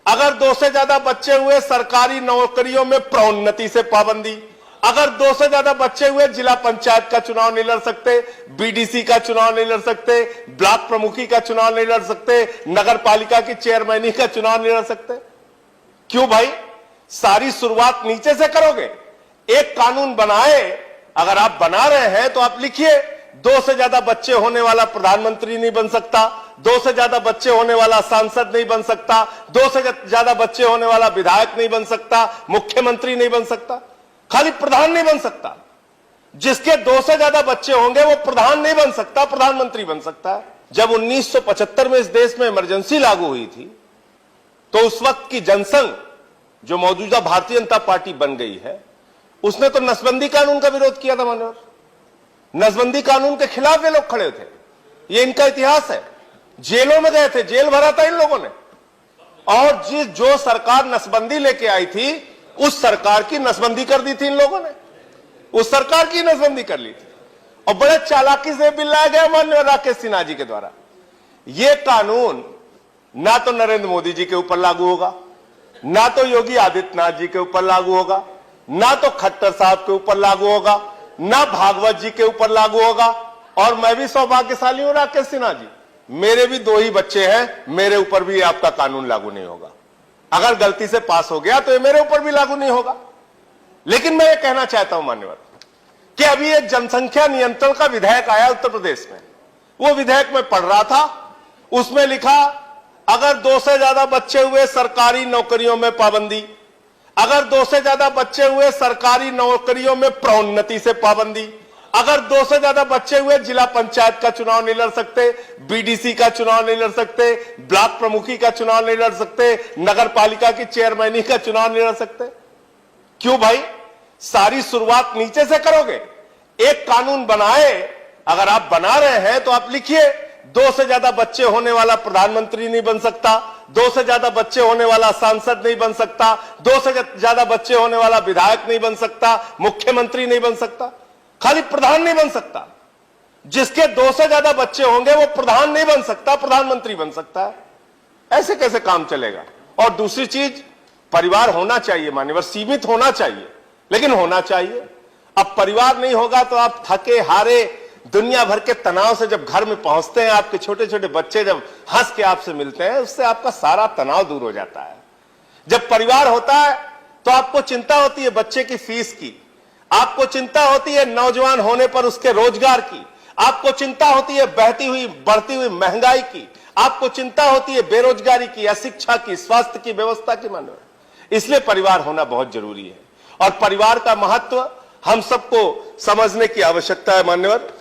अगर 2 से ज्यादा बच्चे हुए सरकारी नौकरियों में प्रोन्नति से पाबंदी। अगर 2 से ज्यादा बच्चे हुए जिला पंचायत का चुनाव नहीं लड़ सकते, बीडीसी का चुनाव नहीं लड़ सकते, ब्लॉक प्रमुखी का चुनाव नहीं लड़ सकते, नगर पालिका की चेयरमैनी का चुनाव नहीं लड़ सकते। क्यों भाई? सारी शुरुआत नीचे से करोगे। एक कानून बनाए, अगर आप बना रहे हैं तो आप लिखिए 2 से ज्यादा बच्चे होने वाला प्रधानमंत्री नहीं बन सकता, 2 से ज्यादा बच्चे होने वाला सांसद नहीं बन सकता, 2 से ज्यादा बच्चे होने वाला विधायक नहीं बन सकता, मुख्यमंत्री नहीं बन सकता, खाली प्रधान नहीं बन सकता। जिसके 2 से ज्यादा बच्चे होंगे वो प्रधान नहीं बन सकता, प्रधानमंत्री बन सकता है। जब 1975 में इस देश में इमरजेंसी लागू हुई थी तो उस वक्त की जनसंघ, जो मौजूदा भारतीय जनता पार्टी बन गई है, उसने तो नसबंदी कानून का विरोध किया था। मान्यवर, नसबंदी कानून के खिलाफ ये लोग खड़े थे। ये इनका इतिहास है। जेलों में गए थे, जेल भरा था इन लोगों ने। और जो सरकार नसबंदी लेके आई थी उस सरकार की नसबंदी कर दी थी इन लोगों ने, उस सरकार की नसबंदी कर ली थी। और बड़े चालाकी से बिल लाया गया माननीय राकेश सिन्हा जी के द्वारा। यह कानून ना तो नरेंद्र मोदी जी के ऊपर लागू होगा, ना तो योगी आदित्यनाथ जी के ऊपर लागू होगा, ना तो खट्टर साहब के ऊपर लागू होगा, ना भागवत जी के ऊपर लागू होगा। और मैं भी सौभाग्यशाली हूं राकेश सिन्हा जी, मेरे भी 2 ही बच्चे हैं, मेरे ऊपर भी आपका कानून लागू नहीं होगा। अगर गलती से पास हो गया तो ये मेरे ऊपर भी लागू नहीं होगा। लेकिन मैं ये कहना चाहता हूं मान्यवर कि अभी एक जनसंख्या नियंत्रण का विधेयक आया उत्तर प्रदेश में। वो विधेयक में पढ़ रहा था, उसमें लिखा अगर 2 से ज्यादा बच्चे हुए सरकारी नौकरियों में पाबंदी, अगर 2 से ज्यादा बच्चे हुए सरकारी नौकरियों में प्रोन्नति से पाबंदी, अगर 2 से ज्यादा बच्चे हुए जिला पंचायत का चुनाव नहीं लड़ सकते, बीडीसी का चुनाव नहीं लड़ सकते, ब्लॉक प्रमुखी का चुनाव नहीं लड़ सकते, नगर पालिका की चेयरमैनी का चुनाव नहीं लड़ सकते। क्यों भाई? सारी शुरुआत नीचे से करोगे। एक कानून बनाए, अगर आप बना रहे हैं तो आप लिखिए 2 से ज्यादा बच्चे होने वाला प्रधानमंत्री नहीं बन सकता, 2 से ज्यादा बच्चे होने वाला सांसद नहीं बन सकता, 2 से ज्यादा बच्चे होने वाला विधायक नहीं बन सकता, मुख्यमंत्री नहीं बन सकता, खाली प्रधान नहीं बन सकता। जिसके 2 से ज्यादा बच्चे होंगे वो प्रधान नहीं बन सकता, प्रधानमंत्री बन सकता है। ऐसे कैसे काम चलेगा? और दूसरी चीज, परिवार होना चाहिए मान्यवर, सीमित होना चाहिए, लेकिन होना चाहिए। अब परिवार नहीं होगा तो आप थके हारे, दुनिया भर के तनाव से जब घर में पहुंचते हैं, आपके छोटे छोटे बच्चे जब हंस के आपसे मिलते हैं, उससे आपका सारा तनाव दूर हो जाता है। जब परिवार होता है तो आपको चिंता होती है बच्चे की फीस की, आपको चिंता होती है नौजवान होने पर उसके रोजगार की, आपको चिंता होती है बढ़ती हुई महंगाई की, आपको चिंता होती है बेरोजगारी की, अशिक्षा की, स्वास्थ्य की व्यवस्था की। मान्यवर, इसलिए परिवार होना बहुत जरूरी है और परिवार का महत्व हम सबको समझने की आवश्यकता है मान्यवर।